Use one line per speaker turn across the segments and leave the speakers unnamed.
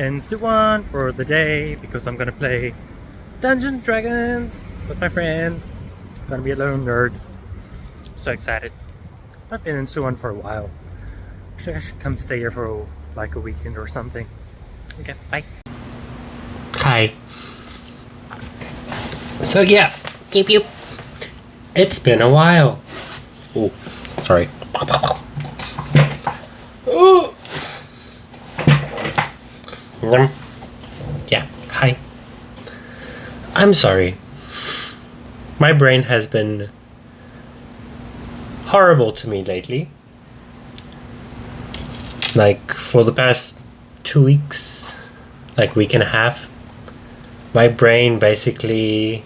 in Suwon for the day because I'm gonna play Dungeons & Dragons with my friends. Gonna be a lone nerd. So excited. I've been in Suwon for a while. I should come stay here for like a weekend or something. Okay, bye.
Hi. So yeah, it's been a while. Oh, sorry. Yeah, hi. I'm sorry. My brain has been horrible to me lately. Like for the past 2 weeks, like week and a half, my brain basically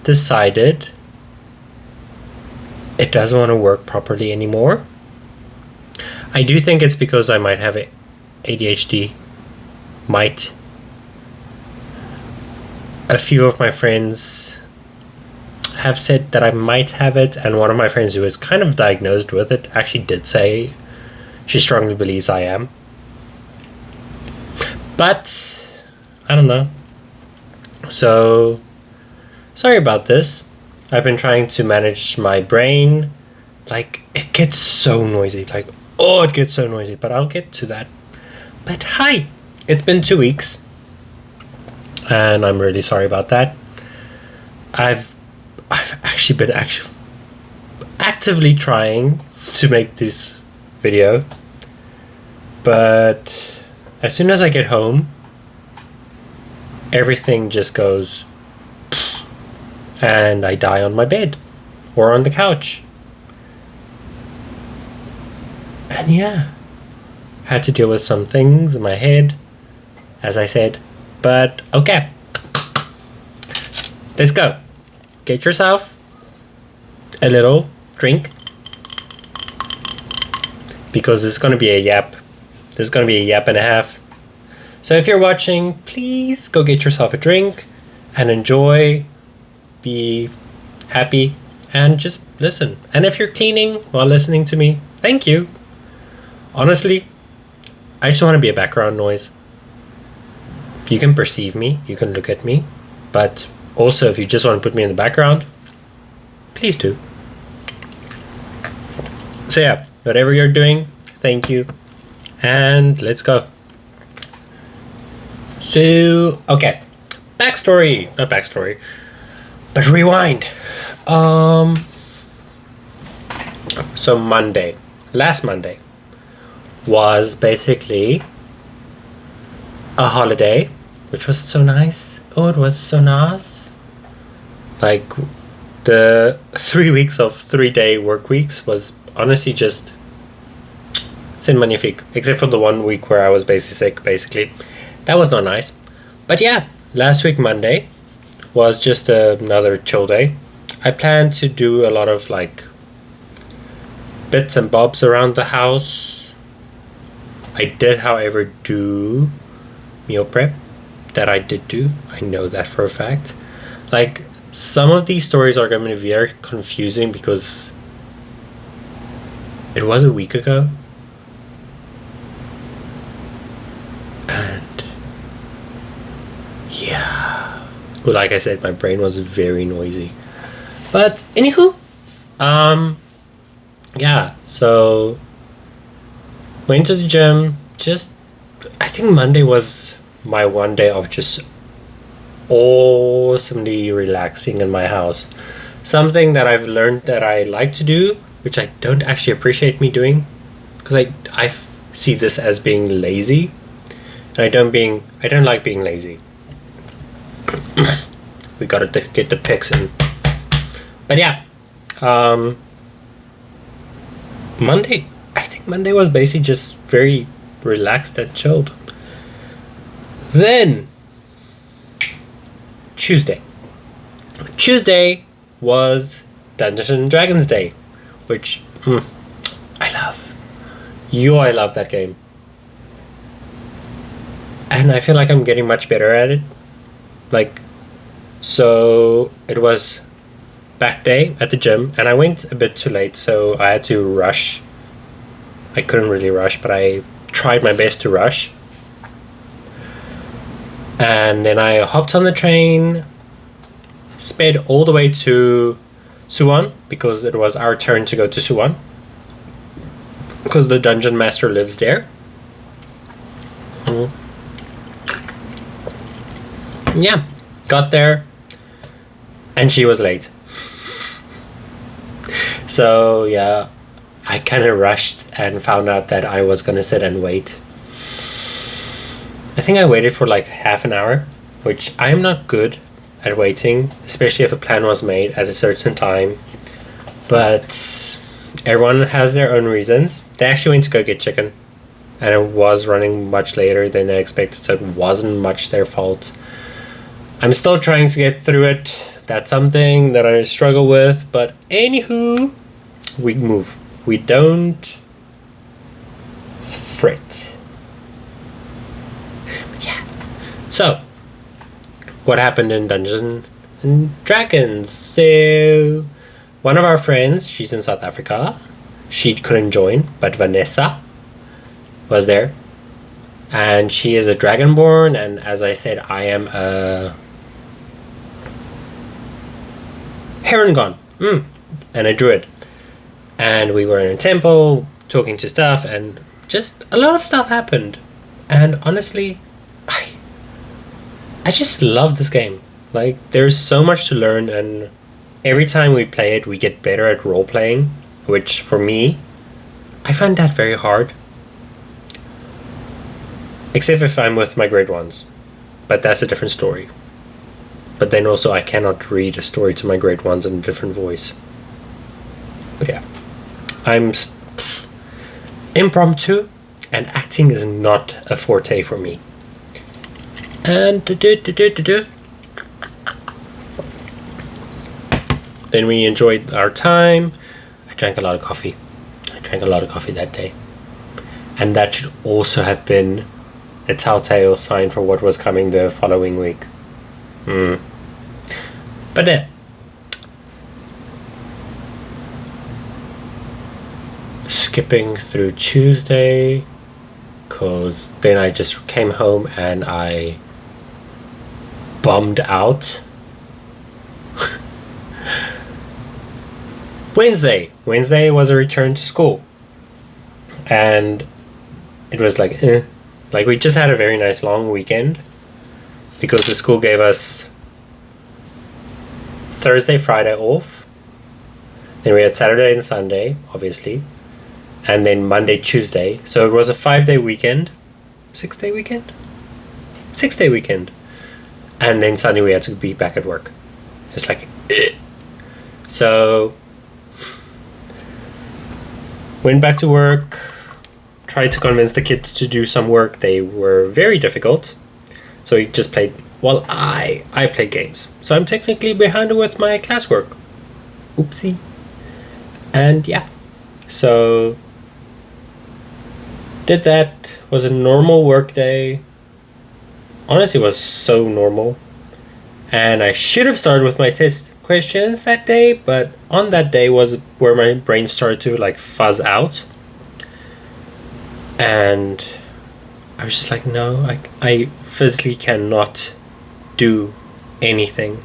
decided it doesn't want to work properly anymore. I do think it's because I might have ADHD. Might. A few of my friends have said that I might have it, and one of my friends who is kind of diagnosed with it actually did say she strongly believes I am. But I don't know. So sorry about this. I've been trying to manage my brain. Like, it gets so noisy. It gets so noisy, but I'll get to that. But hi, it's been 2 weeks, and I'm really sorry about that. I've actually been actively trying to make this video, but as soon as I get home, everything just goes and I die on my bed or on the couch. And yeah, had to deal with some things in my head, as I said. But okay, let's go. Get yourself a little drink, because it's going to be a yap. This is going to be a yap and a half. So if you're watching, please go get yourself a drink and enjoy, be happy, and just listen. And if you're cleaning while listening to me, thank you. Honestly, I just want to be a background noise. You can perceive me, you can look at me, but also if you just want to put me in the background, please do. So yeah, whatever you're doing, thank you. And let's go. So, okay. Not backstory, but rewind. So last Monday, was basically a holiday, which was so nice. Oh, it was so nice. Like, the 3 weeks of 3-day work weeks was honestly just c'est magnifique, except for the 1 week where I was basically sick, basically. That was not nice. But yeah, last week Monday was just another chill day. I planned to do a lot of like bits and bobs around the house. I did, however, do meal prep. That I did do. I know that for a fact. Like, some of these stories are going to be very confusing because it was a week ago. And yeah. Well, like I said, my brain was very noisy. But anywho, yeah, so went to the gym. I think Monday was my one day of just awesomely relaxing in my house. Something that I've learned that I like to do, which I don't actually appreciate me doing, because I see this as being lazy, and I don't like being lazy. We gotta get the pics in. But yeah, I think Monday was basically just very relaxed and chilled. Then Tuesday was Dungeons & Dragons Day, which I love. I love that game. And I feel like I'm getting much better at it. Like, so it was back day at the gym, and I went a bit too late, so I had to rush. I couldn't really rush, but I tried my best to rush. And then I hopped on the train, sped all the way to Suwon because it was our turn to go to Suwon because the dungeon master lives there. Yeah, got there and she was late. So yeah, I kind of rushed and found out that I was gonna sit and wait. I think I waited for like half an hour, which I'm not good at waiting, especially if a plan was made at a certain time. But everyone has their own reasons. They actually went to go get chicken, and it was running much later than I expected, so it wasn't much their fault. I'm still trying to get through it. That's something that I struggle with, but anywho, we move. We don't fret. But yeah. So, what happened in Dungeons and Dragons? So, one of our friends, she's in South Africa. She couldn't join, but Vanessa was there. And she is a Dragonborn, and as I said, I am a Herongon, and a druid. And we were in a temple talking to stuff, and just a lot of stuff happened. And honestly, I just love this game. Like, there's so much to learn, and every time we play it, we get better at role playing, which for me, I find that very hard. Except if I'm with my grade ones, but that's a different story. But then also, I cannot read a story to my grade ones in a different voice. But yeah, I'm impromptu, and acting is not a forte for me. And then we enjoyed our time. I drank a lot of coffee. That day, and that should also have been a telltale sign for what was coming the following week. But then, skipping through Tuesday, cause then I just came home and I bummed out. Wednesday was a return to school, and it was like we just had a very nice long weekend because the school gave us Thursday, Friday off. Then we had Saturday and Sunday, obviously, and then Monday, Tuesday. So it was a 5-day weekend, 6-day weekend, 6-day weekend, and then Sunday we had to be back at work. It's like, so went back to work, tried to convince the kids to do some work. They were very difficult. So we just played, well, I played games. So I'm technically behind with my classwork. Oopsie. And yeah, so did that. Was a normal work day. Honestly, it was so normal. And I should have started with my test questions that day, but on that day was where my brain started to like fuzz out, and I was just like, no, I physically cannot do anything.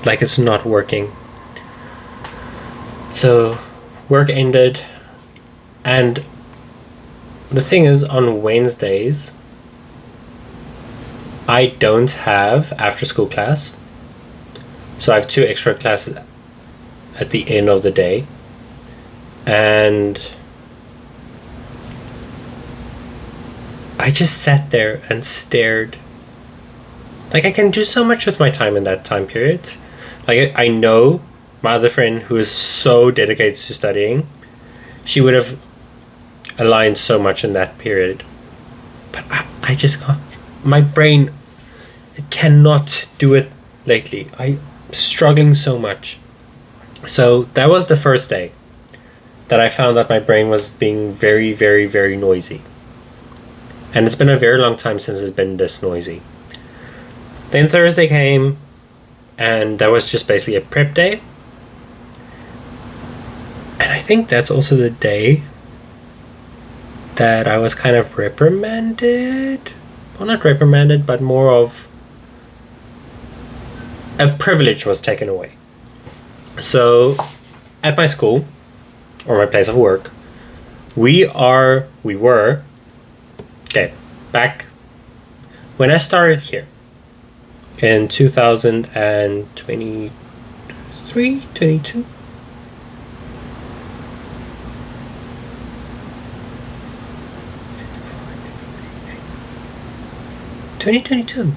Like, it's not working. So work ended, and the thing is, on Wednesdays I don't have after school class. So I have 2 extra classes at the end of the day. And I just sat there and stared. Like, I can do so much with my time in that time period. Like, I know my other friend who is so dedicated to studying, she would have aligned so much in that period. But I just can't. My brain cannot do it lately. I'm struggling so much. So that was the first day that I found that my brain was being very, very, very noisy. And it's been a very long time since it's been this noisy. Then Thursday came, and that was just basically a prep day. And I think that's also the day that I was kind of reprimanded well, not reprimanded, but more of a privilege was taken away. So at my school, or my place of work, we were, okay, back when I started here in 2023, 22.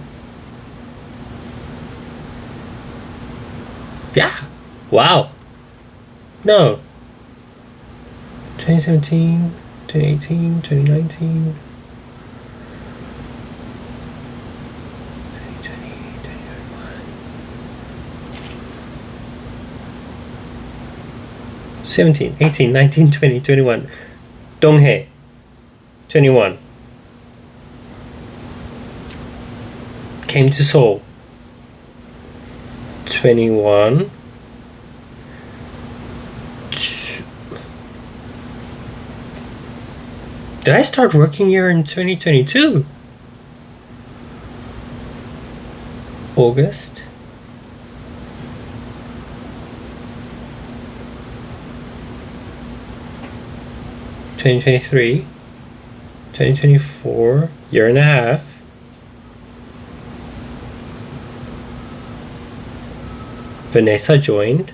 Yeah. Wow. No. 2017, 2018, 2019. 17, 18, 19, 20, 21. Donghae. 21. Came to Seoul. 21. Did I start working here in 2022? August. (2023), 2024, year and a half. Vanessa joined.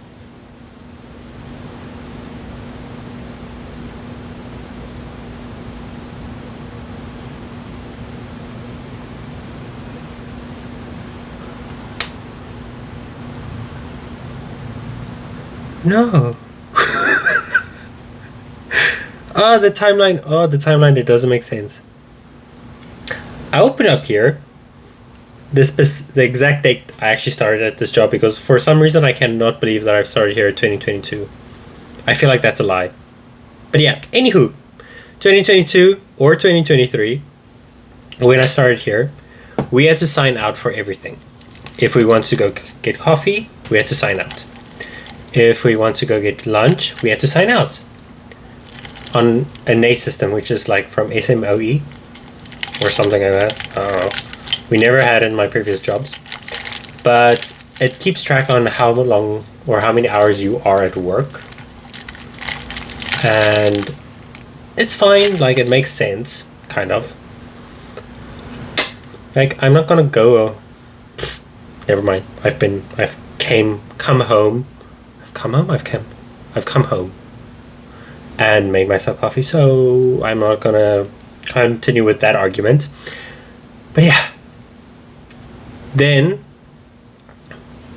No. The timeline. Oh, the timeline. It doesn't make sense. I open up here. The exact date I actually started at this job, because for some reason I cannot believe that I've started here in 2022. I feel like that's a lie. But yeah, anywho, 2022 or 2023, when I started here, we had to sign out for everything. If we want to go get coffee, we had to sign out. If we want to go get lunch, we had to sign out on a NAE system, which is like from SMOE or something like that. I don't know. We never had it in my previous jobs, but it keeps track on how long or how many hours you are at work, and it's fine. Like, it makes sense, kind of. Like, I'm not gonna go. Never mind. I've come home and made myself coffee, so I'm not gonna continue with that argument. But yeah. Then,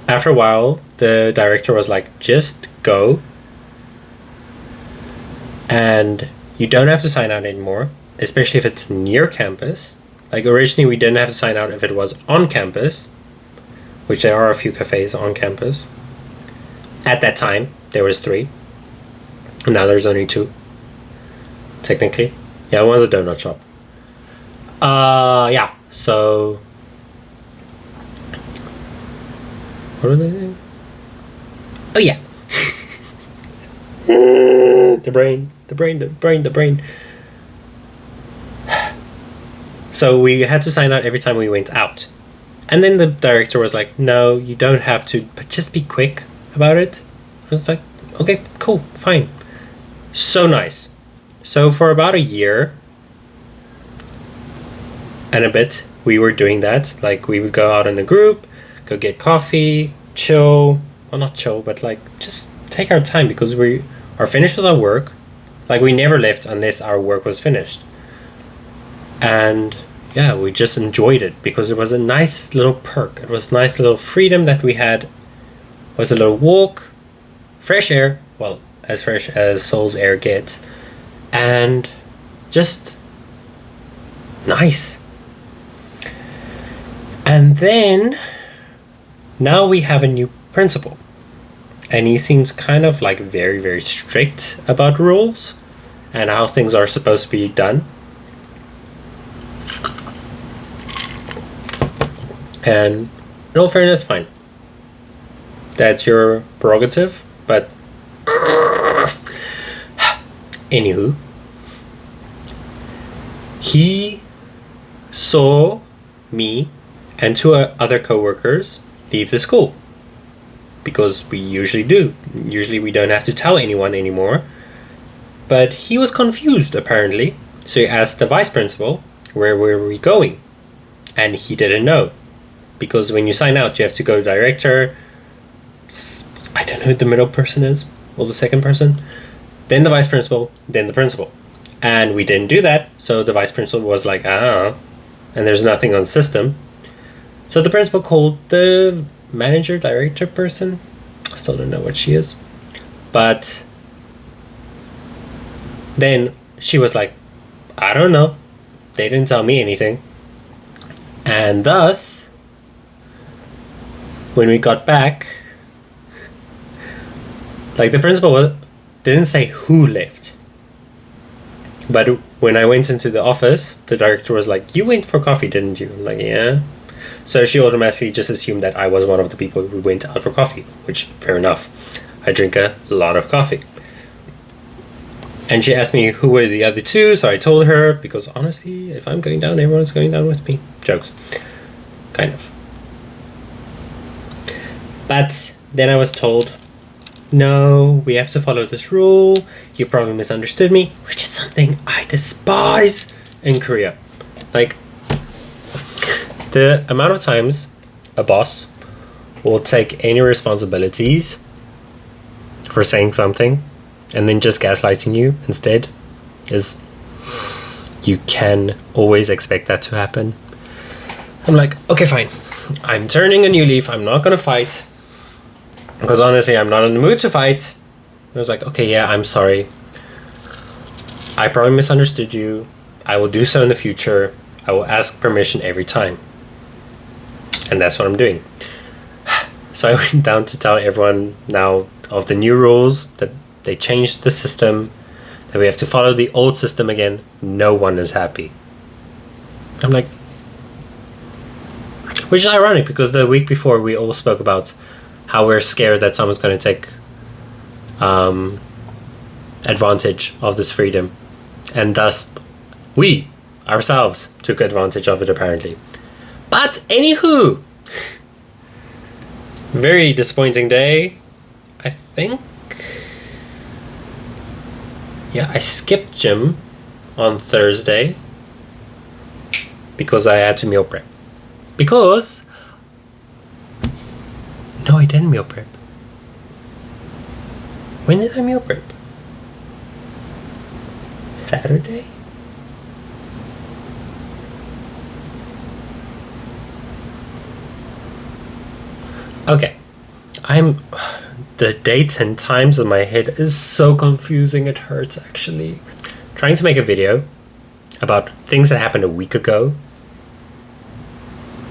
after a while, the director was like, just go. And you don't have to sign out anymore, especially if it's near campus. Like, originally we didn't have to sign out if it was on campus, which there are a few cafes on campus. At that time, there was 3. And now there's only 2, technically. Yeah, one's a donut shop. Yeah, so... What are they doing? Oh, yeah. The brain. So we had to sign out every time we went out. And then the director was like, no, you don't have to, but just be quick about it. I was like, okay, cool, fine. So nice. So for about a year and a bit, we were doing that. Like, we would go out in a group, go get coffee, chill. Well, not chill, but like just take our time, because we are finished with our work. Like, we never left unless our work was finished. And yeah, we just enjoyed it because it was a nice little perk. It was nice little freedom that we had. It was a little walk, fresh air, well, as fresh as Seoul's air gets, and just nice. And then now we have a new principal, and he seems kind of like very, very strict about rules and how things are supposed to be done. And in all fairness, fine. That's your prerogative, but anywho, he saw me and two other co-workers leave the school, because we usually do. Usually we don't have to tell anyone anymore. But he was confused, apparently. So he asked the vice principal, where were we going? And he didn't know. Because when you sign out, you have to go director, I don't know who the middle person is, or the second person, then the vice principal, then the principal. And we didn't do that, so the vice principal was like, and there's nothing on the system. So the principal called the manager, director person. I still don't know what she is. But then she was like, I don't know. They didn't tell me anything. And thus, when we got back, like the principal didn't say who left. But when I went into the office, the director was like, you went for coffee, didn't you? I'm like, yeah. So she automatically just assumed that I was one of the people who went out for coffee, which, fair enough. I drink a lot of coffee. And she asked me who were the other two, so I told her, because honestly, if I'm going down, everyone's going down with me. Jokes. Kind of. But then I was told, no, we have to follow this rule. You probably misunderstood me, which is something I despise in Korea. Like, the amount of times a boss will take any responsibilities for saying something and then just gaslighting you instead is, you can always expect that to happen. I'm like, okay, fine. I'm turning a new leaf. I'm not gonna fight. Because honestly, I'm not in the mood to fight. I was like, okay, yeah, I'm sorry. I probably misunderstood you. I will do so in the future. I will ask permission every time. And that's what I'm doing. So I went down to tell everyone now of the new rules, that they changed the system, that we have to follow the old system again. No one is happy. I'm like, which is ironic, because the week before we all spoke about how we're scared that someone's going to take advantage of this freedom. And thus, we ourselves took advantage of it, apparently. But anywho, very disappointing day, I think. Yeah, I skipped gym on Thursday because I had to meal prep. Because... No, I didn't meal prep. When did I meal prep? Saturday? Okay. The dates and times in my head is so confusing, it hurts actually. Trying to make a video about things that happened a week ago,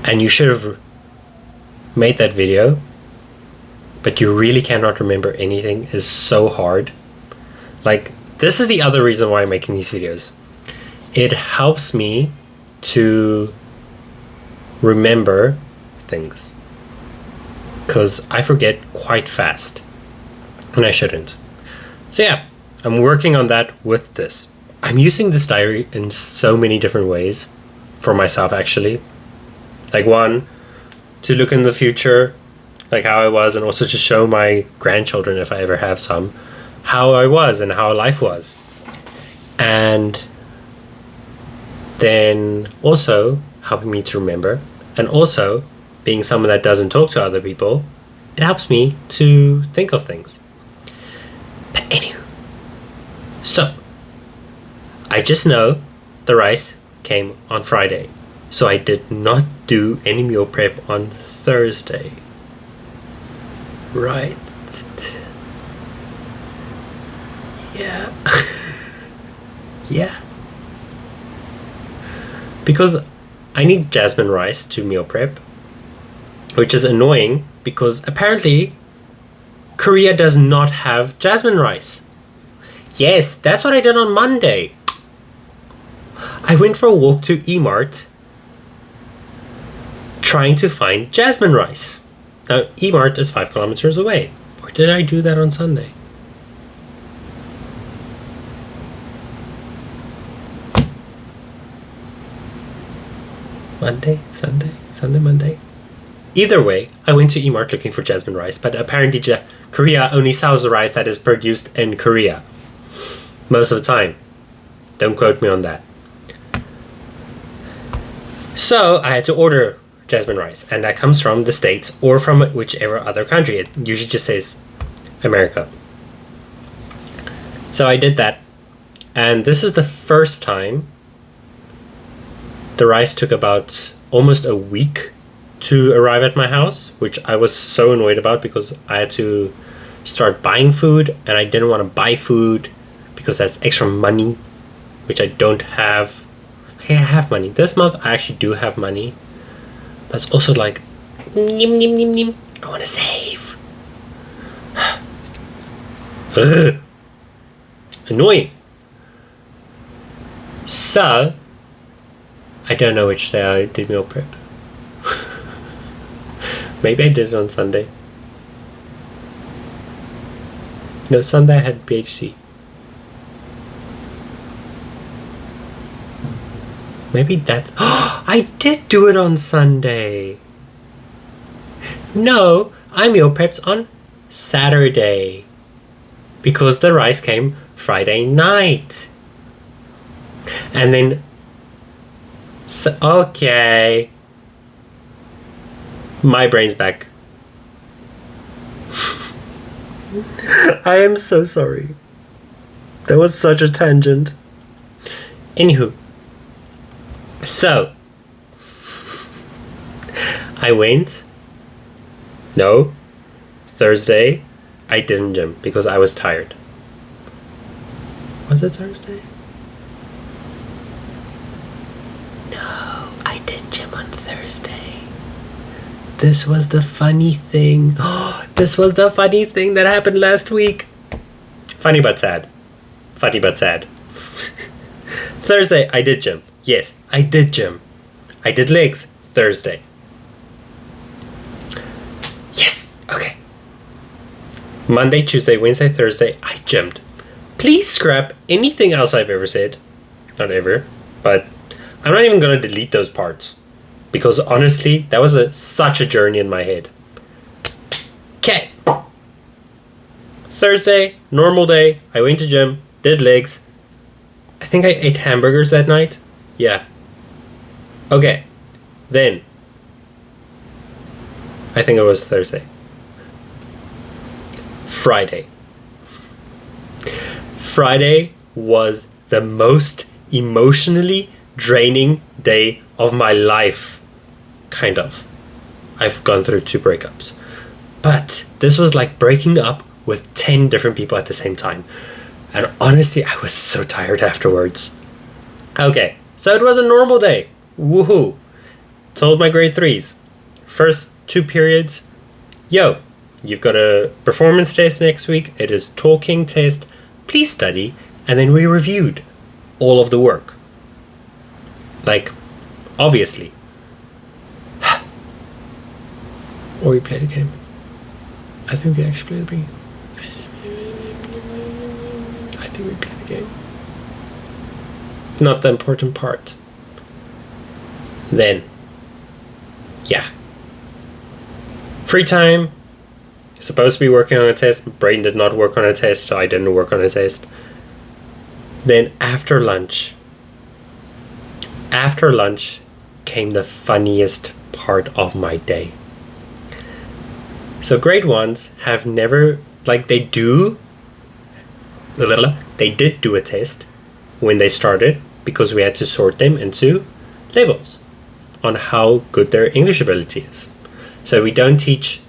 and you should have made that video, but you really cannot remember anything, is so hard. Like, this is the other reason why I'm making these videos. It helps me to remember things, because I forget quite fast, and I shouldn't. So yeah, I'm working on that with this. I'm using this diary in so many different ways for myself, actually. Like, one, to look in the future, like how I was, and also to show my grandchildren, if I ever have some, how I was and how life was. And then also helping me to remember, and also being someone that doesn't talk to other people, it helps me to think of things. But anyway, so I just know the rice came on Friday, so I did not do any meal prep on Thursday. Right. Yeah. Yeah. Because I need jasmine rice to meal prep, which is annoying because apparently Korea does not have jasmine rice. Yes, that's what I did on Monday. I went for a walk to E-Mart trying to find jasmine rice. Now, E-Mart is 5 kilometers away. Or did I do that on Sunday? Monday, Monday. Either way, I went to Emart looking for jasmine rice, but apparently Korea only sells the rice that is produced in Korea. Most of the time. Don't quote me on that. So I had to order jasmine rice, and that comes from the States or from whichever other country. It usually just says America. So I did that, and this is the first time the rice took about almost a week to arrive at my house, which I was so annoyed about because I had to start buying food, and I didn't want to buy food because that's extra money, which I don't have. Okay, I have money. This month I actually do have money, but it's also like, I want to save. Ugh. Annoying. So, I don't know which day I did meal prep. Maybe I did it on Sunday. No, Sunday I had BHC. Maybe that's... I did do it on Sunday! No, I meal prepped on Saturday. Because the rice came Friday night. And then... So, okay. My brain's back. I am so sorry. That was such a tangent. Anywho. So, I went. No. Thursday, I didn't gym because I was tired. Was it Thursday? No, I did gym on Thursday. This was the funny thing. This was the funny thing that happened last week. Funny but sad. Funny but sad. Thursday, I did gym. Yes, I did gym. I did legs Thursday. Yes, okay. Monday, Tuesday, Wednesday, Thursday, I gymmed. Please scrap anything else I've ever said. Not ever, but I'm not even going to delete those parts. Because honestly, that was such a journey in my head. Okay. Thursday, normal day. I went to gym, did legs. I think I ate hamburgers that night. Yeah. Okay. Then. I think it was Thursday. Friday. Friday was the most emotionally draining day of my life. Kind of. I've gone through 2 breakups. But this was like breaking up with 10 different people at the same time. And honestly, I was so tired afterwards. Okay, so it was a normal day. Woohoo. Told my grade 3s. First 2 periods. Yo, you've got a performance test next week. It is talking test. Please study. And then we reviewed all of the work. Like, obviously. Or we played a game. I think we actually played a game. I think we played the game. Not the important part. Then, yeah. Free time. Supposed to be working on a test. Brain did not work on a test, so I didn't work on a test. Then after lunch. After lunch came the funniest part of my day. So grade 1s have never, like they did do a test when they started because we had to sort them into levels on how good their English ability is. So we don't teach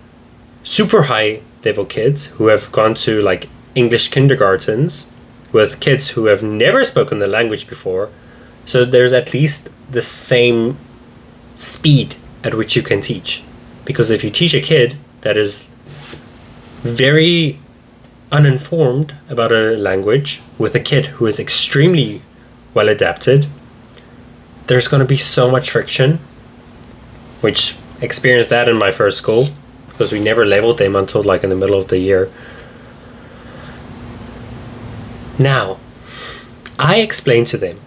super high level kids who have gone to like English kindergartens with kids who have never spoken the language before. So there's at least the same speed at which you can teach. Because if you teach a kid that is very uninformed about a language with a kid who is extremely well adapted, there's going to be so much friction, which experienced that in my first school because we never leveled them until like in the middle of the year. Now, I explained to them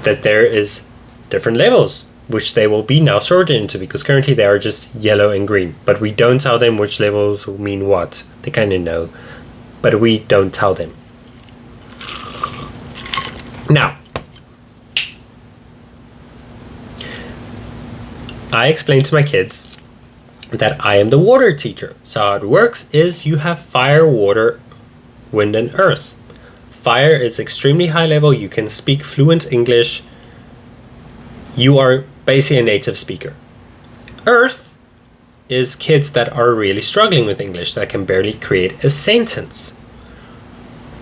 that there is different levels, which they will be now sorted into, because currently they are just yellow and green. But we don't tell them which levels mean what. They kind of know, but we don't tell them. Now, I explained to my kids that I am the water teacher. So how it works is you have fire, water, wind, and earth. Fire is extremely high level. You can speak fluent English. You are basically a native speaker. Earth is kids that are really struggling with English, that can barely create a sentence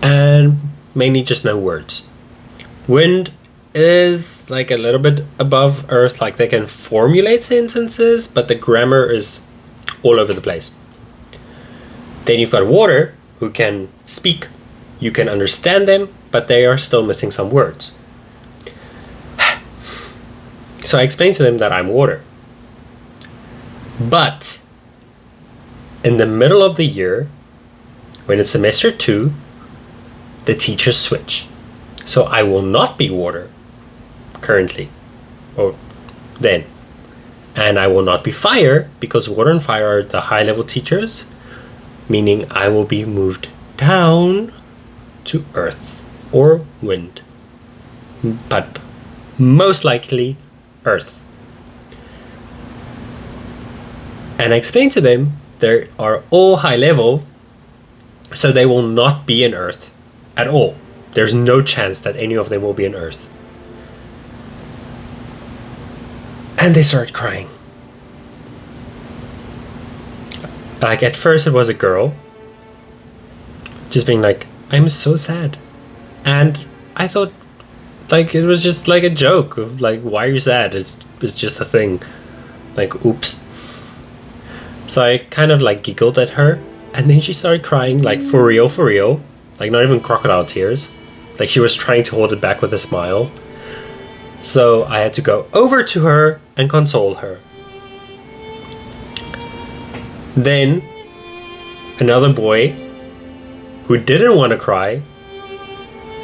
and mainly just know words. Wind is like a little bit above earth, like they can formulate sentences, but the grammar is all over the place. Then you've got water, who can speak, you can understand them, but they are still missing some words. So I explained to them that I'm water. But in the middle of the year, when it's semester 2, the teachers switch. So I will not be water currently, or then. And I will not be fire, because water and fire are the high level teachers, meaning I will be moved down to earth or wind, but most likely earth. And I explained to them they are all high level, so they will not be in earth at all. There's no chance that any of them will be in earth. And they started crying. Like, at first it was a girl, just being like, I'm so sad. And I thought, like, it was just like a joke of like, why are you sad? It's just a thing. Like, oops. So I kind of like giggled at her, and then she started crying, like for real, like not even crocodile tears. Like she was trying to hold it back with a smile. So I had to go over to her and console her. Then another boy who didn't want to cry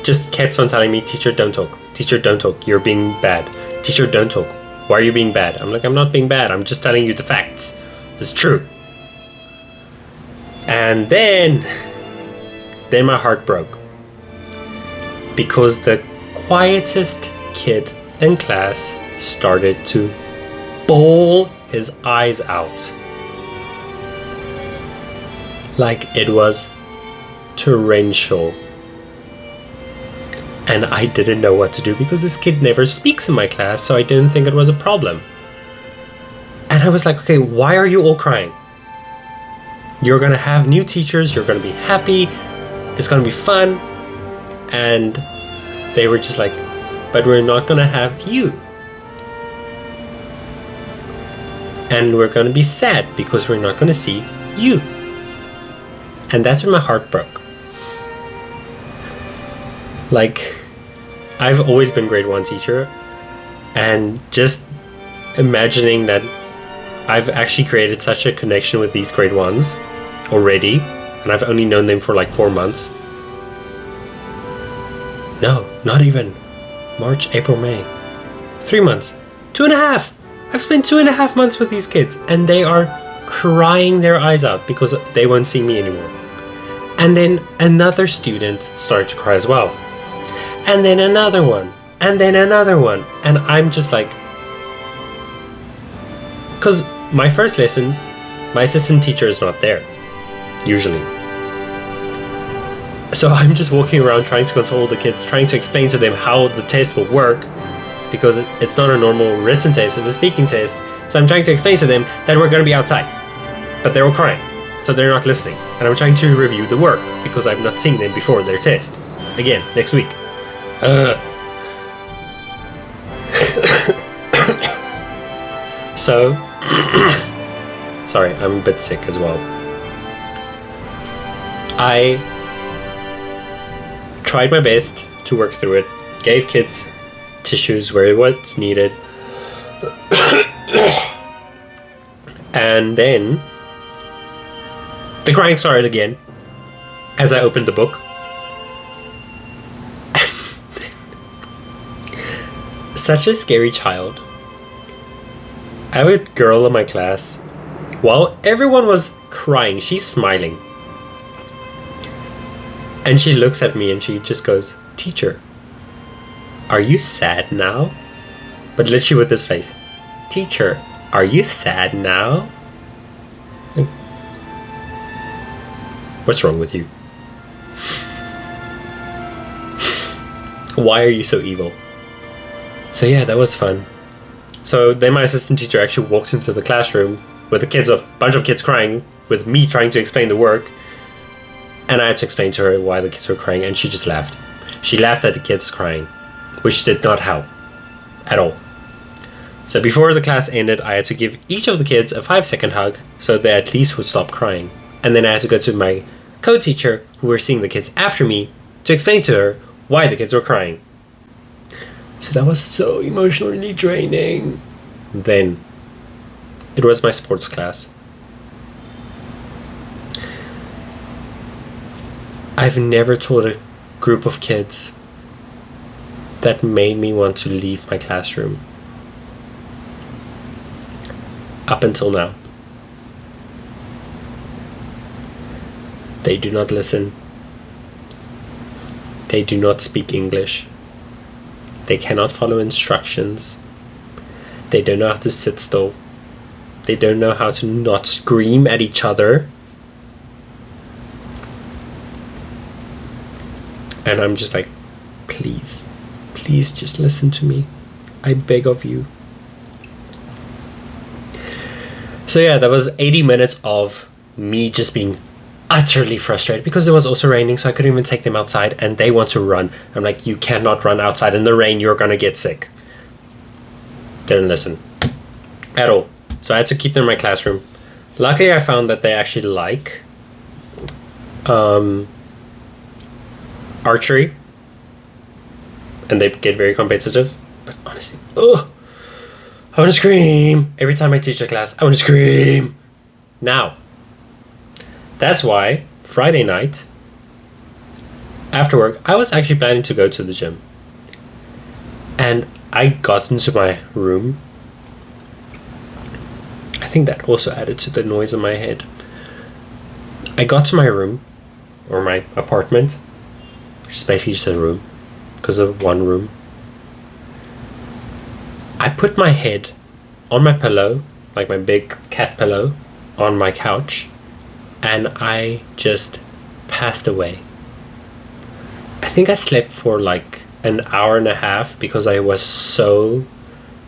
just kept on telling me, teacher, don't talk. Teacher, don't talk. You're being bad. Teacher, don't talk. Why are you being bad? I'm like, I'm not being bad. I'm just telling you the facts. It's true. And then my heart broke. Because the quietest kid in class started to bawl his eyes out. Like it was torrential. And I didn't know what to do because this kid never speaks in my class, so I didn't think it was a problem. And I was like, okay, why are you all crying? You're gonna have new teachers, you're gonna be happy, it's gonna be fun. And they were just like, but we're not gonna have you. And we're gonna be sad because we're not gonna see you. And that's when my heart broke. Like, I've always been grade 1 teacher, and just imagining that I've actually created such a connection with these grade 1s already, and I've only known them for like 4 months. No, not even. March, April, May. 3 months. 2.5! I've spent 2.5 months with these kids, and they are crying their eyes out because they won't see me anymore. And then another student started to cry as well. And then another one. And then another one. And I'm just like... Because my first lesson, my assistant teacher is not there. Usually. So I'm just walking around trying to console the kids, trying to explain to them how the test will work. Because it's not a normal written test, it's a speaking test. So I'm trying to explain to them that we're going to be outside. But they're all crying. So they're not listening. And I'm trying to review the work because I've not seen them before their test. Again, next week. So, sorry, I'm a bit sick as well. I tried my best to work through it, gave kids tissues where it was needed, and then the crying started again as I opened the such a scary child. I have a girl in my class. While everyone was crying, she's smiling. And she looks at me and she just goes, "Teacher, are you sad now?" But literally with this face. "Teacher, are you sad now?" Like, what's wrong with you? Why are you so evil? So yeah, that was fun. So then my assistant teacher actually walked into the classroom with the kids, a bunch of kids crying, with me trying to explain the work. And I had to explain to her why the kids were crying, and she just laughed. She laughed at the kids crying, which did not help at all. So before the class ended, I had to give each of the kids a 5-second hug so they at least would stop crying. And then I had to go to my co-teacher, who were seeing the kids after me, to explain to her why the kids were crying. So that was so emotionally draining. Then it was my sports class. I've never taught a group of kids that made me want to leave my classroom. Up until now. They do not listen. They do not speak English. They cannot follow instructions. They don't know how to sit still. They don't know how to not scream at each other. And I'm just like, please just listen to me. I beg of you. So yeah, that was 80 minutes of me just being utterly frustrated because it was also raining, so I couldn't even take them outside, and they want to run. I'm like, you cannot run outside in the rain, you're gonna get sick. Didn't listen at all. So I had to keep them in my classroom. Luckily, I found that they actually like archery, and they get very competitive. But honestly, I want to scream every time I teach a class. I want to scream. Now, that's why Friday night after work, I was actually planning to go to the gym, and I got into my room. I think that also added to the noise in my head. I got to my room, or my apartment, which is basically just a room because of one room. I put my head on my pillow, like my big cat pillow, on my couch, and I just passed away. I think I slept for like an hour and a half because I was so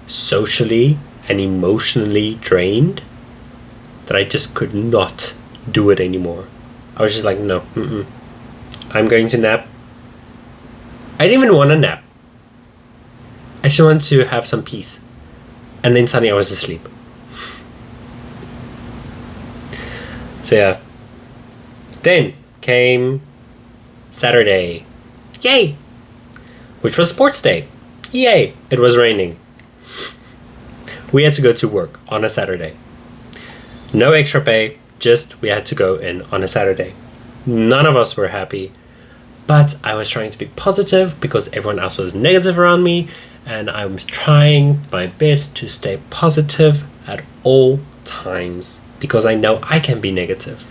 socially and emotionally drained that I just could not do it anymore. I was just like, no, I'm going to nap. I didn't even want to nap. I just wanted to have some peace. And then suddenly I was asleep. So yeah. Then came Saturday. Yay! Which was sports day. Yay! It was raining. We had to go to work on a Saturday. No extra pay, just we had to go in on a Saturday. None of us were happy, but I was trying to be positive because everyone else was negative around me, and I was trying my best to stay positive at all times because I know I can be negative.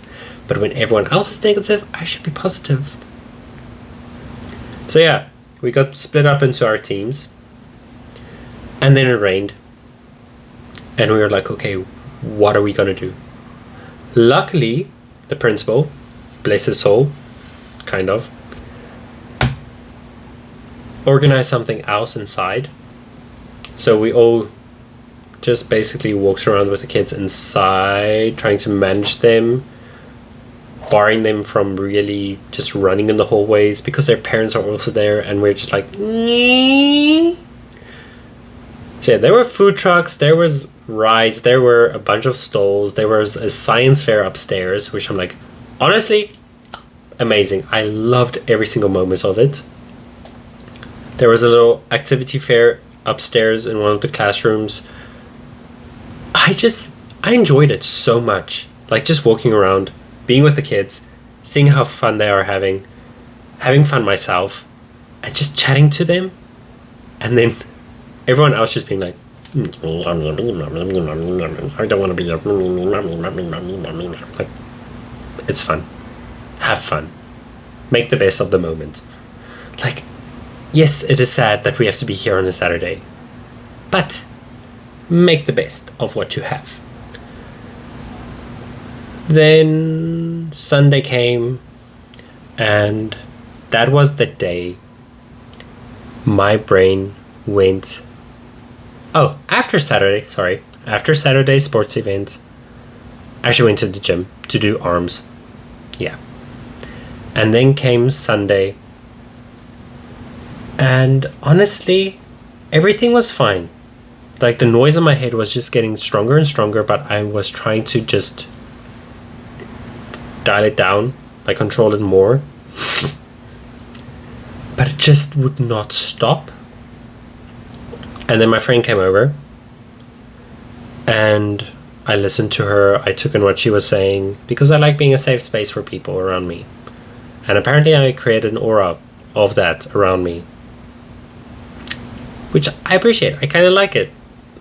But when everyone else is negative, I should be positive. So yeah, we got split up into our teams, and then it rained. And we were like, okay, what are we gonna do? Luckily, the principal, bless his soul, kind of, organized something else inside. So we all just basically walked around with the kids inside, trying to manage them, barring them from really just running in the hallways because their parents are also there, and we're just like, So yeah, there were food trucks, there was rides, there were a bunch of stalls, there was a science fair upstairs, which I'm like, honestly, amazing. I loved every single moment of it. There was a little activity fair upstairs in one of the classrooms. I enjoyed it so much. Like just walking around, being with the kids, seeing how fun they are having fun myself, and just chatting to them. And then everyone else just being like, I don't want to be like, it's fun. Have fun. Make the best of the moment. Like, yes, it is sad that we have to be here on a Saturday, but make the best of what you have. Then Sunday came, and that was the day my brain went. Oh, after Saturday's sports event, I actually went to the gym to do arms. Yeah. And then came Sunday, and honestly, everything was fine. Like, the noise in my head was just getting stronger and stronger, but I was trying to just dial it down, like control it more. But it just would not stop. And then my friend came over, and I listened to her. I took in what she was saying, because I like being a safe space for people around me. And apparently I created an aura of that around me, which I appreciate. I kind of like it.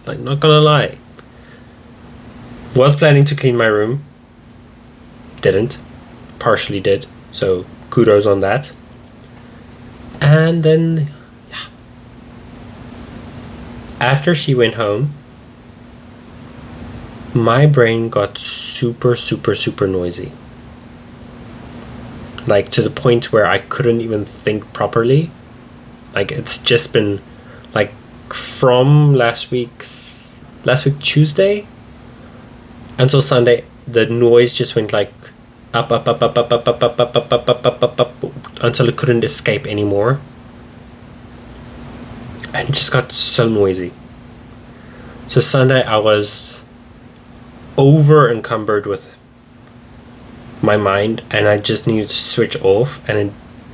Like, not gonna lie. Was planning to clean my room. Didn't. Partially did. So kudos on that. And then, yeah. After she went home, my brain got super, super, super noisy. Like, to the point where I couldn't even think properly. Like, it's just been, like, from last week Tuesday until Sunday, the noise just went like up until it couldn't escape anymore, and it just got so noisy. So Sunday I was over encumbered with my mind, and I just needed to switch off, and it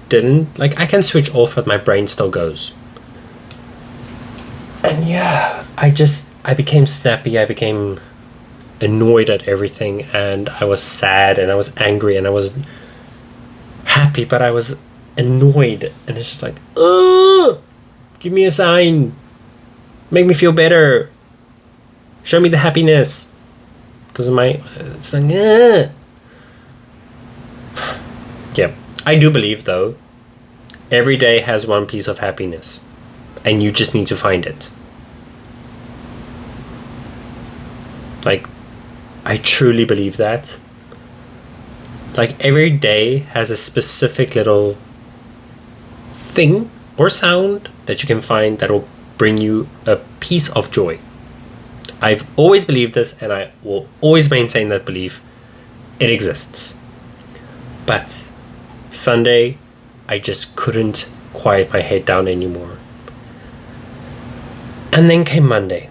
didn't. Like, I can switch off, but my brain still goes. And yeah, I became snappy, I became annoyed at everything, and I was sad, and I was angry, and I was happy, but I was annoyed, and it's just like, give me a sign, make me feel better, show me the happiness, because of my, it's like, yeah, I do believe, though, every day has one piece of happiness, and you just need to find it. Like, I truly believe that. Like, every day has a specific little thing or sound that you can find that will bring you a piece of joy. I've always believed this, and I will always maintain that belief. It exists. But Sunday, I just couldn't quiet my head down anymore. And then came Monday.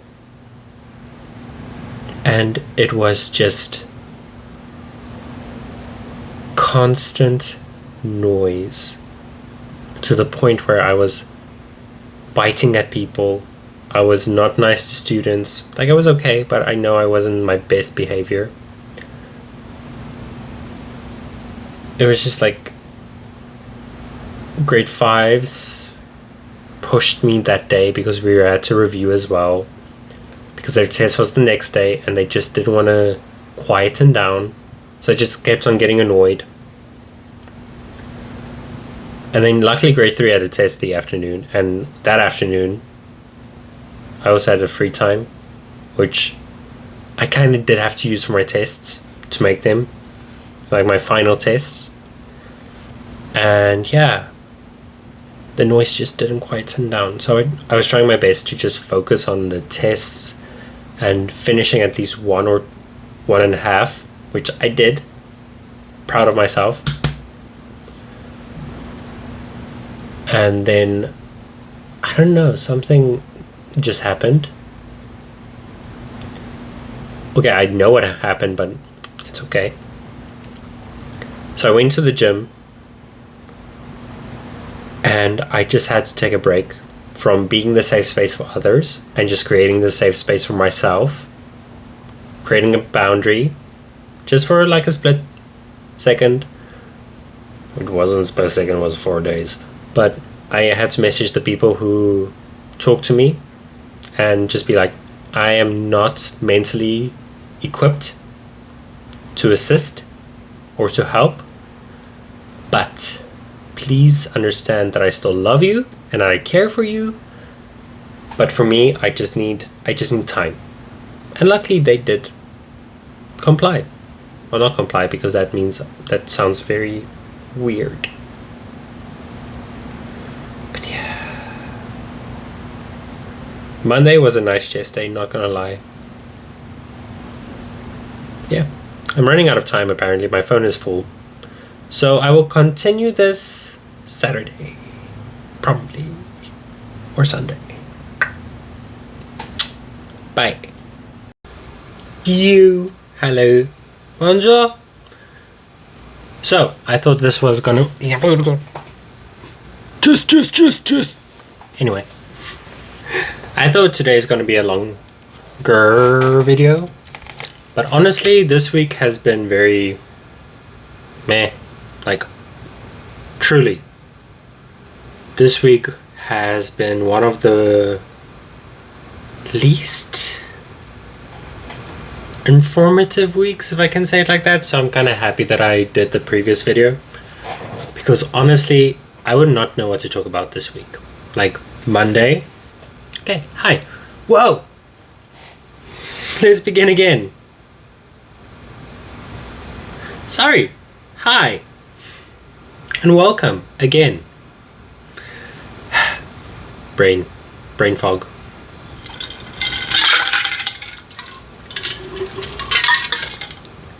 And it was just constant noise, to the point where I was biting at people. I was not nice to students. Like, I was okay, but I know I wasn't my best behavior. It was just like grade 5s pushed me that day, because we were at to review as well, because their test was the next day, and they just didn't want to quieten down. So I just kept on getting annoyed. And then luckily grade 3 had a test the afternoon, and that afternoon I also had a free time, which I kind of did have to use for my tests to make them, like my final tests. And yeah, the noise just didn't quieten down. So I was trying my best to just focus on the tests and finishing at least 1 or 1.5, which I did. Proud of myself. And then, I don't know, something just happened. Okay, I know what happened, but it's okay. So I went to the gym, and I just had to take a break from being the safe space for others and just creating the safe space for myself. Creating a boundary just for like a split second. It wasn't a split second, it was 4 days. But I had to message the people who talked to me and just be like, I am not mentally equipped to assist or to help, but please understand that I still love you and I care for you. But for me, I just need time. And luckily they did comply. Well, not comply, because that sounds very weird. But yeah. Monday was a nice chest day, not gonna lie. Yeah. I'm running out of time apparently. My phone is full. So I will continue this Saturday. Probably. Or Sunday. Bye. You. Hello. Bonjour. So, I thought this was gonna... Just. Anyway. I thought today is gonna be a longer video. But honestly, this week has been very... meh. Like, truly. This week has been one of the least informative weeks, if I can say it like that. So I'm kind of happy that I did the previous video, because honestly I would not know what to talk about this week. Like Monday, okay, hi, whoa, let's begin again. Sorry, hi, and welcome again. Brain fog.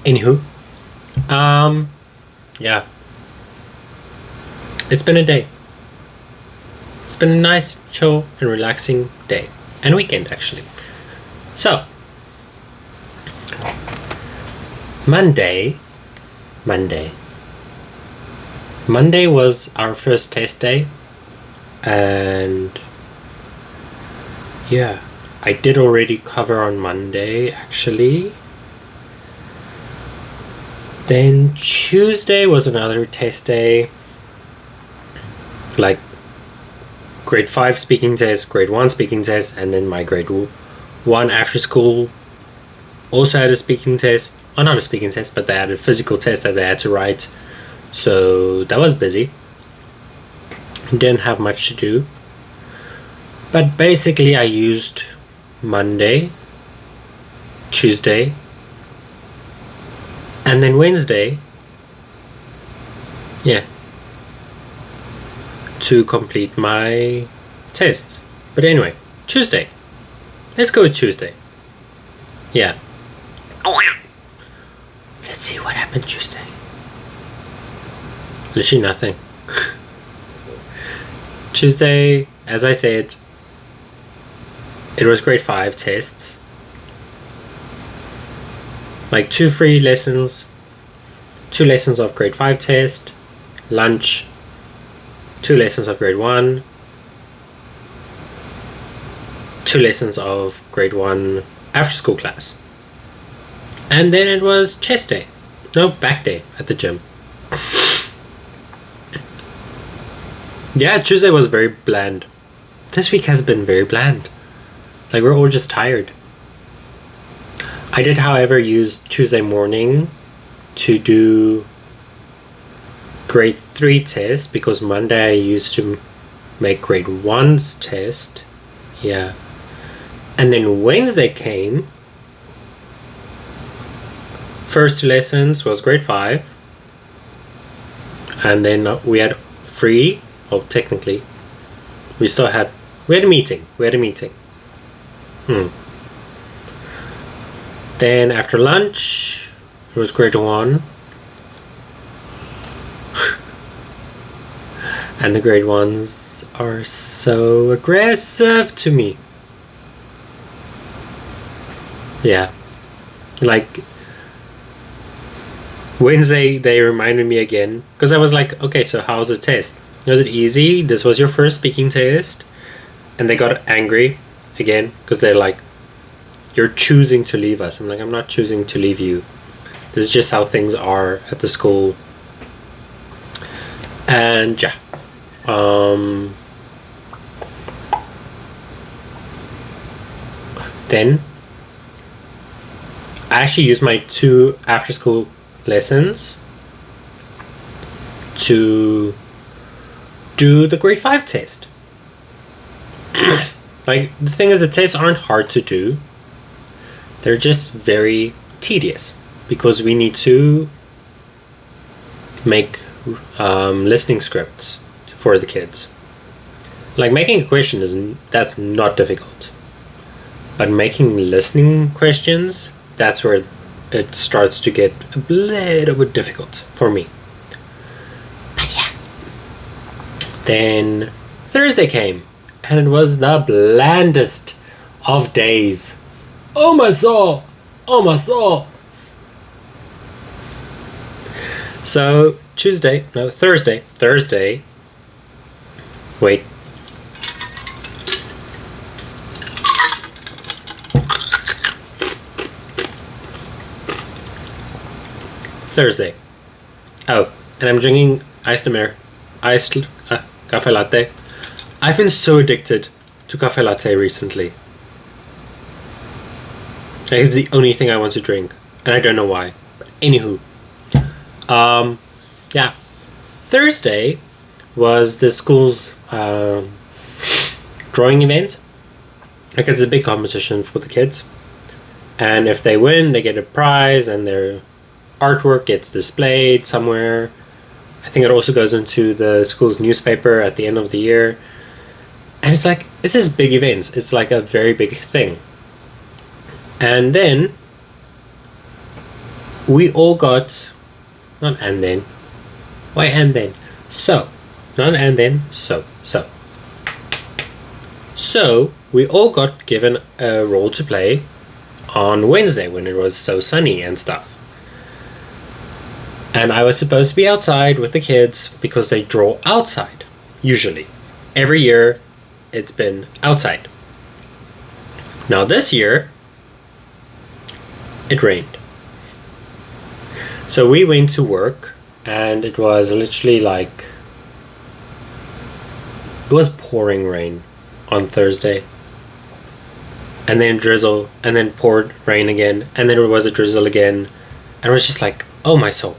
Anywho, yeah, it's been a day. It's been a nice, chill, and relaxing day and weekend actually. So, Monday was our first test day, and yeah, I did already cover on Monday actually. Then Tuesday was another test day, like grade 5 speaking test, grade 1 speaking test, and then my grade 1 after school also had a speaking test. Oh, not a speaking test, but they had a physical test that they had to write. So that was busy. Didn't have much to do. But basically I used Monday, Tuesday, and then Wednesday, yeah, to complete my tests. But anyway, Tuesday. Let's go with Tuesday. Yeah. Let's see what happened Tuesday. Literally nothing. Tuesday, as I said, it was grade 5 tests. Like 2 free lessons, 2 lessons of grade 5 test, lunch, 2 lessons of grade 1, 2 lessons of grade 1 after school class. And then it was chest day. No, back day at the gym. Yeah, Tuesday was very bland. This week has been very bland. Like, we're all just tired. I did, however, use Tuesday morning to do grade 3 test, because Monday I used to make grade 1's test. Yeah. And then Wednesday came. First 2 lessons was grade 5. And then we had free. Oh, technically. We had a meeting. Then after lunch, it was grade 1. And the grade 1s are so aggressive to me. Yeah. Like, Wednesday, they reminded me again. Because I was like, okay, so how's the test? Was it easy? This was your first speaking test? And they got angry again. Because they're like, you're choosing to leave us. I'm like, I'm not choosing to leave you. This is just how things are at the school. And yeah. then I actually used my 2 after school lessons to do the grade 5 test. Like, the thing is, the tests aren't hard to do. They're just very tedious because we need to make listening scripts for the kids. Like, making a question that's not difficult, but making listening questions, that's where it starts to get a little bit difficult for me. But yeah. Then Thursday came, and it was the blandest of days. Oh my soul! Oh my soul! So Thursday. Wait. Thursday. Oh, and I'm drinking iced cafe latte. I've been so addicted to cafe latte recently. It's the only thing I want to drink, and I don't know why. But anywho, yeah. Thursday was the school's drawing event. Like, it's a big competition for the kids, and if they win, they get a prize, and their artwork gets displayed somewhere. I think it also goes into the school's newspaper at the end of the year. And it's like, it's this big event. It's like a very big thing. And then we all got, not and then, why and then? So, not and then, so. So, we all got given a role to play on Wednesday when it was so sunny and stuff. And I was supposed to be outside with the kids because they draw outside, usually. Every year, it's been outside. Now this year, it rained. So we went to work, and it was literally like, it was pouring rain on Thursday. And then drizzle, and then poured rain again, and then it was a drizzle again. And it was just like, oh my soul.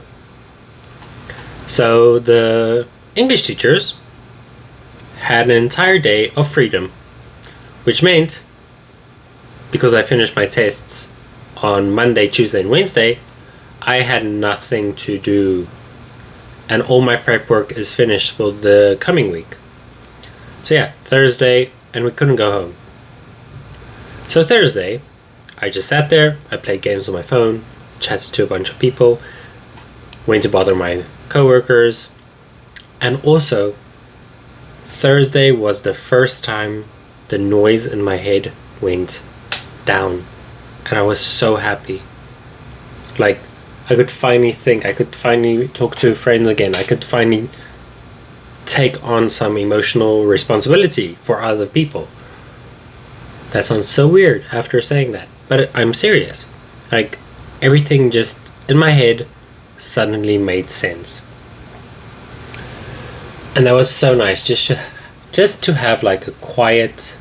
So the English teachers had an entire day of freedom, which meant, because I finished my tests on Monday, Tuesday, and Wednesday, I had nothing to do, and all my prep work is finished for the coming week. So yeah, Thursday, and we couldn't go home. So Thursday, I just sat there, I played games on my phone, chatted to a bunch of people, went to bother my co-workers, and also Thursday was the first time the noise in my head went down, and I was so happy. Like, I could finally think, I could finally talk to friends again, I could finally take on some emotional responsibility for other people. That sounds so weird after saying that, but I'm serious. Like, everything just in my head suddenly made sense. And that was so nice, just to have like a quiet,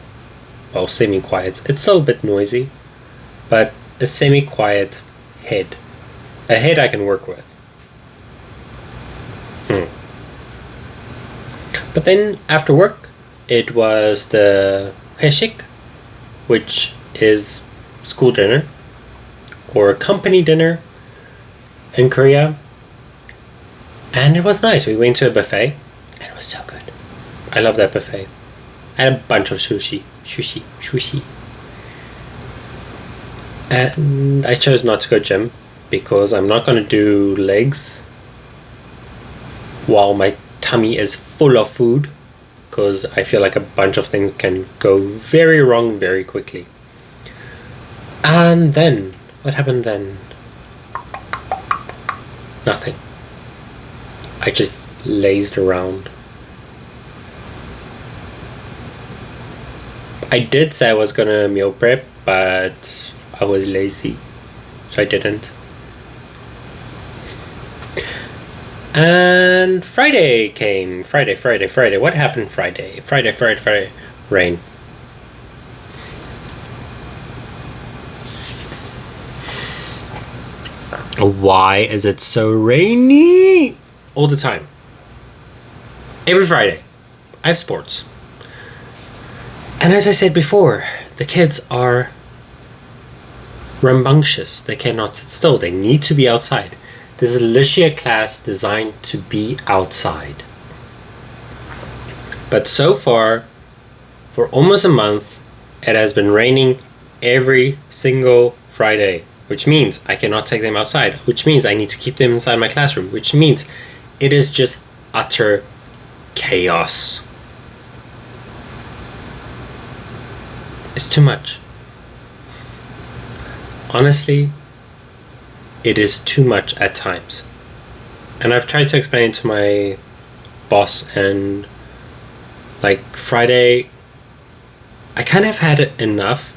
well, semi-quiet, it's still a bit noisy, but a semi-quiet head. A head I can work with. But then after work, it was the Haeshik, which is school dinner, or company dinner in Korea. And it was nice. We went to a buffet, and it was so good. I love that buffet. I had a bunch of sushi. And I chose not to go gym because I'm not going to do legs while my tummy is full of food, because I feel like a bunch of things can go very wrong very quickly. And then, what happened then? Nothing. I just lazed around. I did say I was gonna meal prep, but I was lazy, so I didn't. And Friday came. Friday. What happened Friday? Friday. Rain. Why is it so rainy all the time? Every Friday, I have sports. And as I said before, the kids are rambunctious. They cannot sit still. They need to be outside. This is literally a class designed to be outside. But so far, for almost a month, it has been raining every single Friday, which means I cannot take them outside, which means I need to keep them inside my classroom, which means it is just utter chaos. It's too much. Honestly, it is too much at times. And I've tried to explain it to my boss, and like Friday, I kind of had enough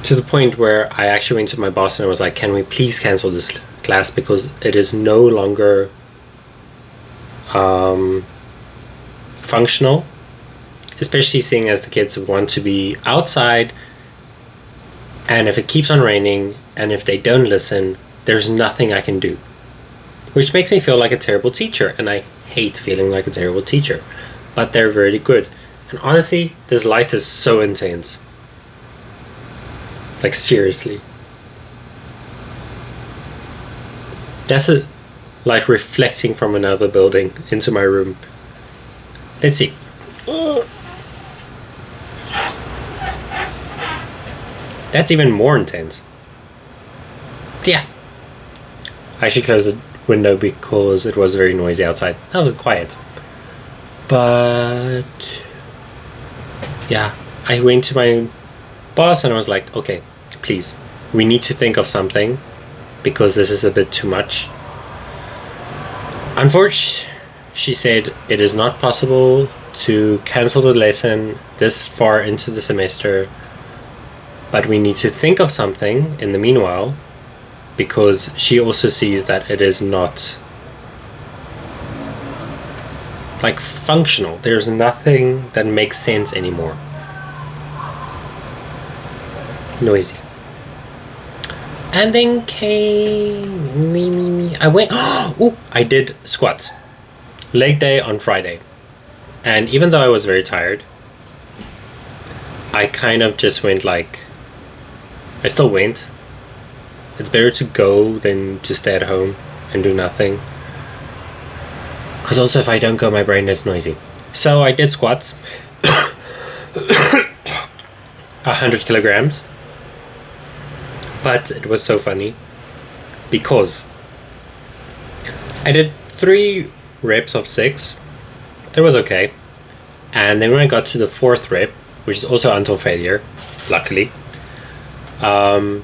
to the point where I actually went to my boss and I was like, can we please cancel this class because it is no longer functional, especially seeing as the kids want to be outside, and if it keeps on raining and if they don't listen, there's nothing I can do, which makes me feel like a terrible teacher, and I hate feeling like a terrible teacher, but they're very good. And honestly, this light is so intense, like seriously. That's a light reflecting from another building into my room. Let's see. That's even more intense. Yeah. I should close the window because it was very noisy outside. Now it's quiet. But yeah, I went to my boss and I was like, okay, please, we need to think of something because this is a bit too much. Unfortunately, she said it is not possible to cancel the lesson this far into the semester, but we need to think of something in the meanwhile, because she also sees that it is not like functional. There's nothing that makes sense anymore. Noisy. And then came me. I went. Oh, I did squats. Leg day on Friday. And even though I was very tired, I kind of just went like, I still went. It's better to go than to stay at home and do nothing. Because also if I don't go, my brain is noisy. So I did squats. 100 kilograms. But it was so funny because I did 3 reps of 6. It was okay. And then when I got to the 4th rep, which is also until failure, luckily, I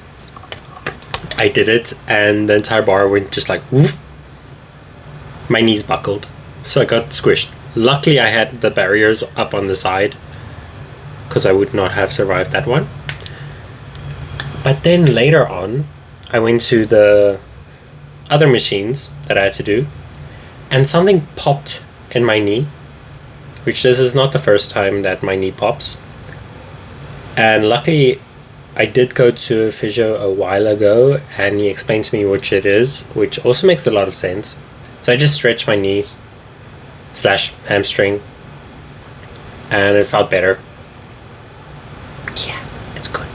did it and the entire bar went just like woof. My knees buckled, so I got squished. Luckily I had the barriers up on the side because I would not have survived that one. But then later on, I went to the other machines that I had to do, and something popped in my knee, which this is not the first time that my knee pops. And luckily, I did go to a physio a while ago, and he explained to me which it is, which also makes a lot of sense. So I just stretched my knee / hamstring, and it felt better. Yeah, it's good.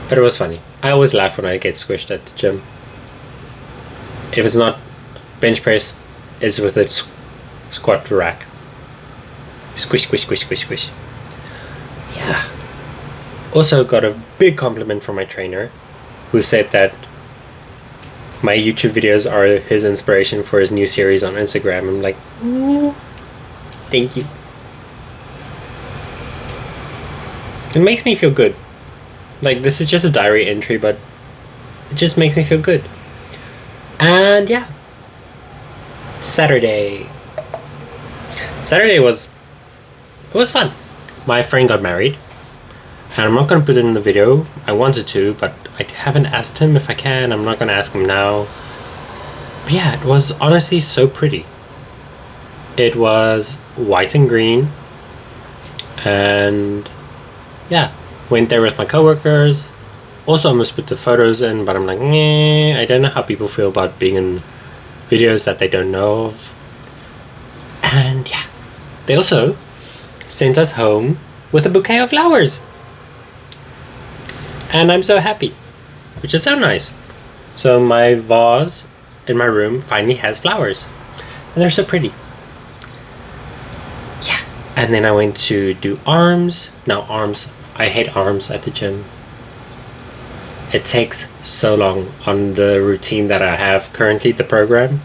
But it was funny. I always laugh when I get squished at the gym. If it's not bench press, it's with a squat rack. Squish, squish, squish, squish, squish. Yeah. Also got a big compliment from my trainer, who said that my YouTube videos are his inspiration for his new series on Instagram. I'm like, thank you. It makes me feel good. Like, this is just a diary entry, but it just makes me feel good. And yeah, Saturday was fun. My friend got married, and I'm not gonna put it in the video. I wanted to, but I haven't asked him if I can. I'm not gonna ask him now. But yeah, it was honestly so pretty. It was white and green, and yeah, Went there with my coworkers. Also almost put the photos in, but I'm like, nah, I don't know how people feel about being in videos that they don't know of. And yeah, they also sent us home with a bouquet of flowers. And I'm so happy, which is so nice. So my vase in my room finally has flowers. And they're so pretty. Yeah. And then I went to do arms. Now arms, I hate arms at the gym. It takes so long on the routine that I have currently, the program.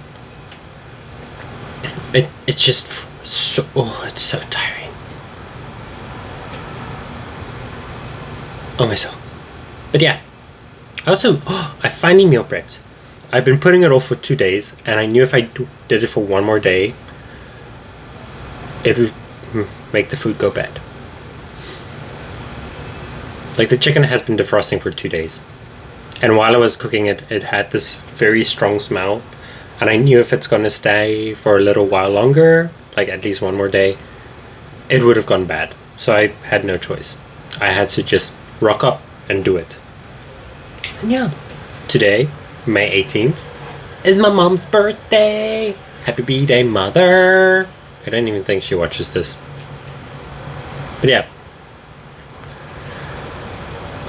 It's just so, it's so tiring. Oh my soul. But yeah, I finally meal prepped. I've been putting it off for 2 days, and I knew if I did it for one more day, it would make the food go bad. Like, the chicken has been defrosting for 2 days. And while I was cooking it, it had this very strong smell. And I knew if it's going to stay for a little while longer, like at least one more day, it would have gone bad. So I had no choice. I had to just rock up and do it. And yeah, today, May 18th, is my mom's birthday. Happy birthday, mother. I don't even think she watches this. But yeah.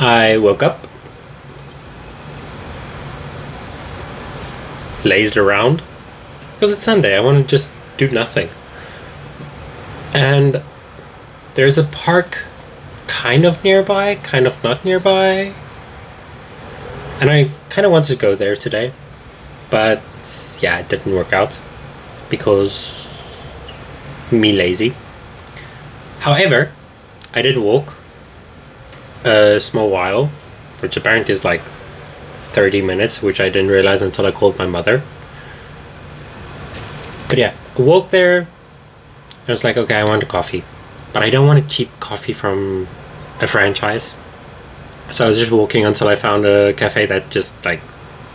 I woke up, lazed around, because it's Sunday. I want to just do nothing. And there's a park kind of nearby, kind of not nearby. And I kind of wanted to go there today. But yeah, it didn't work out because me lazy. However, I did walk a small while, which apparently is like 30 minutes, which I didn't realize until I called my mother. But yeah, I walked there. I was like, okay, I want a coffee, but I don't want a cheap coffee from a franchise. So I was just walking until I found a cafe that just like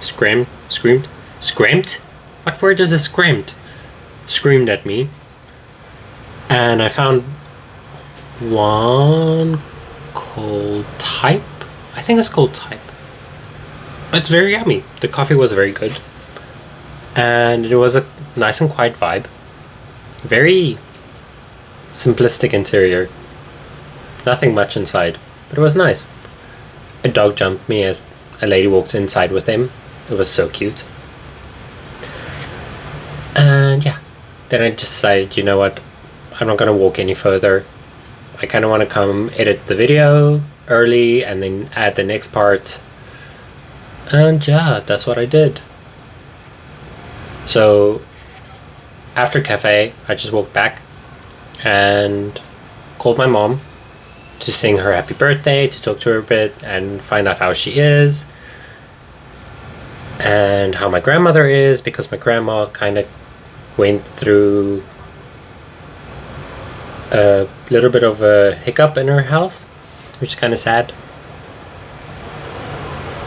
screamed. What word is a screamed? Screamed at me. And I found one called Type. I think it's called Type. It's very yummy. The coffee was very good. And it was a nice and quiet vibe. Very simplistic interior. Nothing much inside, but it was nice. A dog jumped me as a lady walked inside with him. It was so cute. And yeah, then I decided, you know what, I'm not gonna walk any further. I kind of want to come edit the video early and then add the next part. And yeah, that's what I did. So after cafe, I just walked back and called my mom to sing her happy birthday, to talk to her a bit and find out how she is and how my grandmother is, because my grandma kind of went through a little bit of a hiccup in her health, which is kind of sad.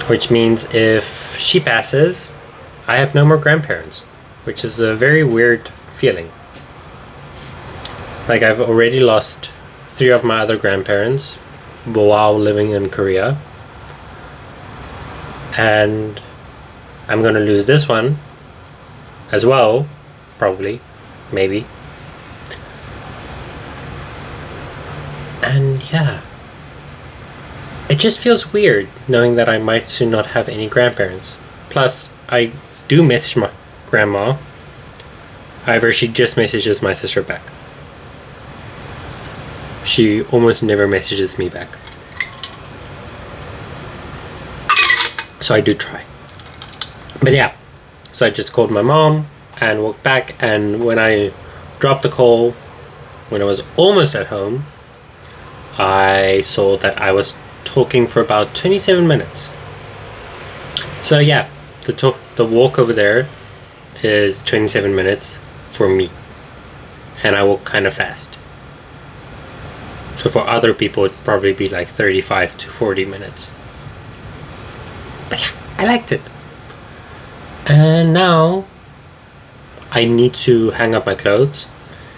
Which means if she passes, I have no more grandparents, which is a very weird feeling. Like, I've already lost 3 of my other grandparents while living in Korea. And I'm gonna lose this one as well, probably, maybe. And yeah, it just feels weird knowing that I might soon not have any grandparents. Plus, I do message my grandma. However, she just messages my sister back. She almost never messages me back. So I do try. But yeah, so I just called my mom and walked back, and when I dropped the call, when I was almost at home, I saw that I was talking for about 27 minutes. So yeah, the walk over there is 27 minutes for me, and I walk kind of fast. So for other people, it'd probably be like 35 to 40 minutes. But yeah, I liked it. And now I need to hang up my clothes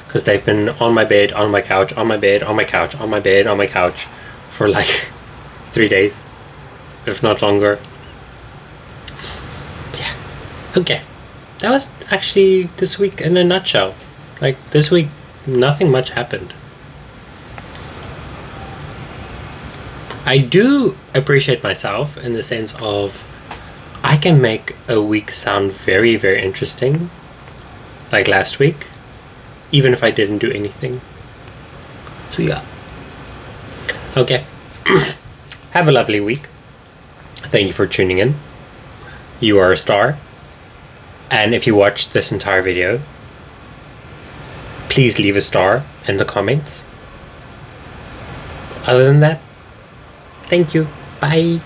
because they've been on my bed, on my couch, on my bed, on my couch, on my bed, on my couch for like 3 days, if not longer. Yeah. Okay. That was actually this week in a nutshell. Like, this week, nothing much happened. I do appreciate myself in the sense of I can make a week sound very, very interesting, like last week, even if I didn't do anything. So yeah. Okay. Have a lovely week. Thank you for tuning in. You are a star. And if you watched this entire video, please leave a star in the comments. Other than that, thank you. Bye.